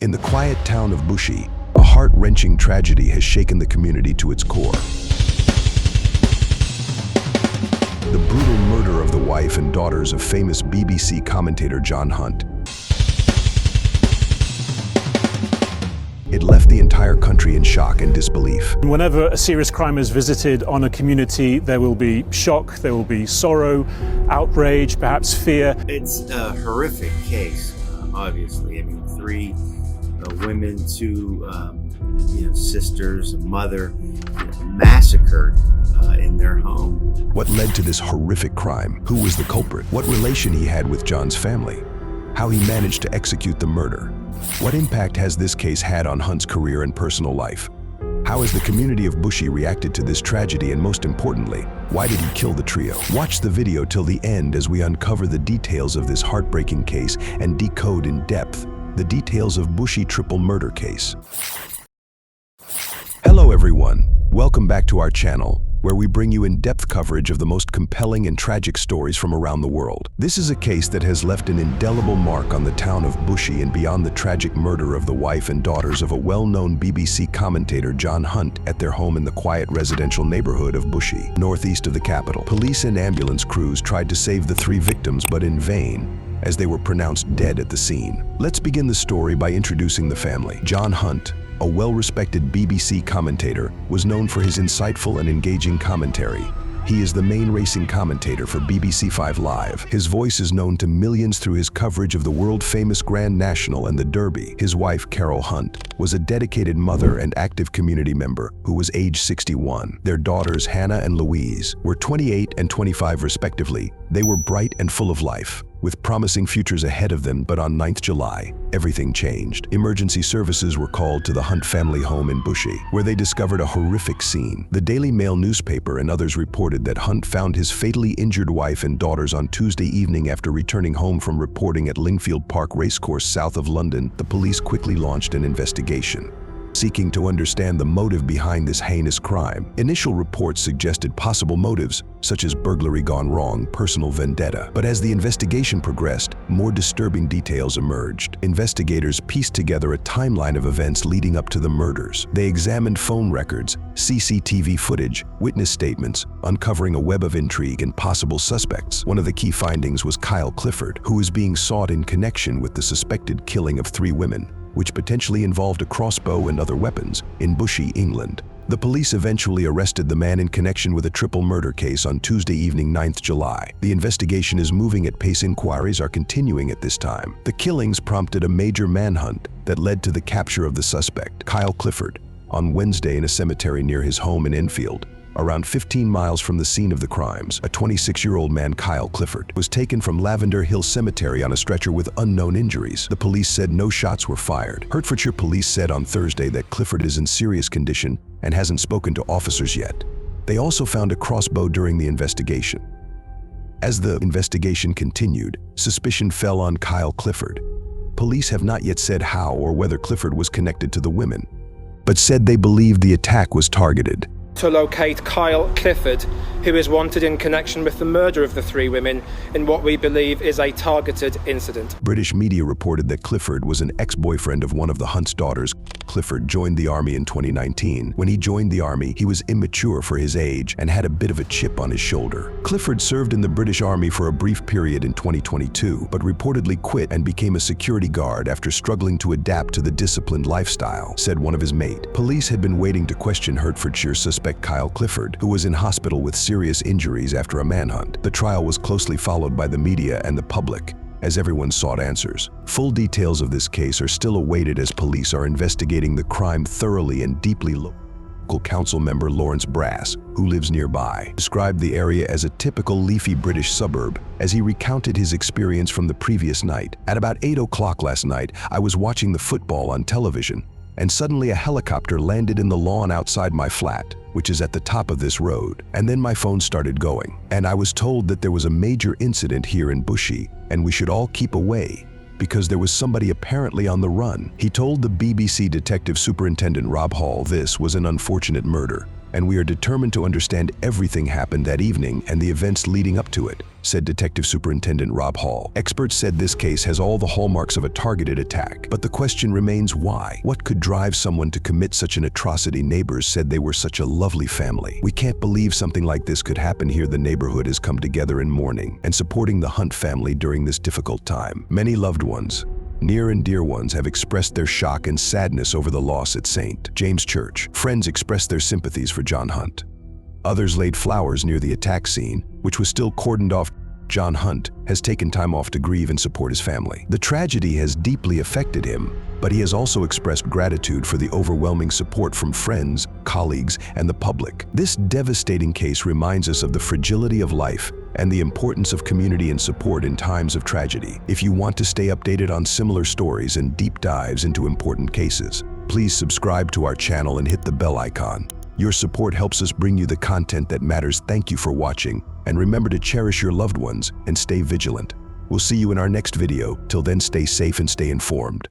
In the quiet town of Bushey, a heart-wrenching tragedy has shaken the community to its core. The brutal murder of the wife and daughters of famous BBC commentator John Hunt. It left the entire country in shock and disbelief. Whenever a serious crime is visited on a community, there will be shock, there will be sorrow, outrage, perhaps fear. It's a horrific case, obviously. I mean, three women, two sisters, a mother, massacred in their home. What led to this horrific crime? Who was the culprit? What relation he had with John's family? How he managed to execute the murder? What impact has this case had on Hunt's career and personal life? How has the community of Bushey reacted to this tragedy, and most importantly, why did he kill the trio? Watch the video till the end as we uncover the details of this heartbreaking case and decode in depth the details of Bushey triple murder case. Hello everyone, welcome back to our channel, where we bring you in-depth coverage of the most compelling and tragic stories from around the world. This is a case that has left an indelible mark on the town of Bushey and beyond the tragic murder of the wife and daughters of a well-known BBC commentator John Hunt at their home in the quiet residential neighborhood of Bushey, northeast of the capital. Police and ambulance crews tried to save the three victims, but in vain, as they were pronounced dead at the scene. Let's begin the story by introducing the family. John Hunt, a well-respected BBC commentator, was known for his insightful and engaging commentary. He is the main racing commentator for BBC 5 Live. His voice is known to millions through his coverage of the world-famous Grand National and the Derby. His wife, Carol Hunt, was a dedicated mother and active community member who was age 61. Their daughters, Hannah and Louise, were 28 and 25 respectively. They were bright and full of life, with promising futures ahead of them, but on 9th July, everything changed. Emergency services were called to the Hunt family home in Bushey, where they discovered a horrific scene. The Daily Mail newspaper and others reported that Hunt found his fatally injured wife and daughters on Tuesday evening after returning home from reporting at Lingfield Park Racecourse south of London. The police quickly launched an investigation, seeking to understand the motive behind this heinous crime. Initial reports suggested possible motives, such as burglary gone wrong, personal vendetta. But as the investigation progressed, more disturbing details emerged. Investigators pieced together a timeline of events leading up to the murders. They examined phone records, CCTV footage, witness statements, uncovering a web of intrigue and possible suspects. One of the key findings was Kyle Clifford, who was being sought in connection with the suspected killing of three women, which potentially involved a crossbow and other weapons, in Bushey, England. The police eventually arrested the man in connection with a triple murder case on Tuesday evening, 9th July. The investigation is moving at pace. Inquiries are continuing at this time. The killings prompted a major manhunt that led to the capture of the suspect, Kyle Clifford, on Wednesday in a cemetery near his home in Enfield, around 15 miles from the scene of the crimes. A 26-year-old man, Kyle Clifford, was taken from Lavender Hill Cemetery on a stretcher with unknown injuries. The police said no shots were fired. Hertfordshire police said on Thursday that Clifford is in serious condition and hasn't spoken to officers yet. They also found a crossbow during the investigation. As the investigation continued, suspicion fell on Kyle Clifford. Police have not yet said how or whether Clifford was connected to the women, but said they believed the attack was targeted. To locate Kyle Clifford, who is wanted in connection with the murder of the three women in what we believe is a targeted incident. British media reported that Clifford was an ex-boyfriend of one of the Hunt's daughters. Clifford joined the army in 2019. When he joined the army, he was immature for his age and had a bit of a chip on his shoulder. Clifford served in the British Army for a brief period in 2022, but reportedly quit and became a security guard after struggling to adapt to the disciplined lifestyle, said one of his mates. Police had been waiting to question Hertfordshire suspect Kyle Clifford, who was in hospital with serious injuries after a manhunt. The trial was closely followed by the media and the public, as everyone sought answers. Full details of this case are still awaited as police are investigating the crime thoroughly and deeply. Local council member Lawrence Brass, who lives nearby, described the area as a typical leafy British suburb as he recounted his experience from the previous night. At about 8 o'clock last night, I was watching the football on television, and suddenly a helicopter landed in the lawn outside my flat, which is at the top of this road. And then my phone started going, and I was told that there was a major incident here in Bushey, and we should all keep away because there was somebody apparently on the run. He told the BBC Detective Superintendent Rob Hall this was an unfortunate murder, and we are determined to understand everything happened that evening and the events leading up to it," said Detective Superintendent Rob Hall. Experts said this case has all the hallmarks of a targeted attack, but the question remains why? What could drive someone to commit such an atrocity? Neighbors said they were such a lovely family. "We can't believe something like this could happen here." The neighborhood has come together in mourning and supporting the Hunt family during this difficult time. Many loved ones, near and dear ones, have expressed their shock and sadness over the loss at St. James Church. Friends expressed their sympathies for John Hunt. Others laid flowers near the attack scene, which was still cordoned off. John Hunt has taken time off to grieve and support his family. The tragedy has deeply affected him, but he has also expressed gratitude for the overwhelming support from friends, colleagues, and the public. This devastating case reminds us of the fragility of life and the importance of community and support in times of tragedy. If you want to stay updated on similar stories and deep dives into important cases, please subscribe to our channel and hit the bell icon. Your support helps us bring you the content that matters. Thank you for watching, and remember to cherish your loved ones and stay vigilant. We'll see you in our next video. Till then, stay safe and stay informed.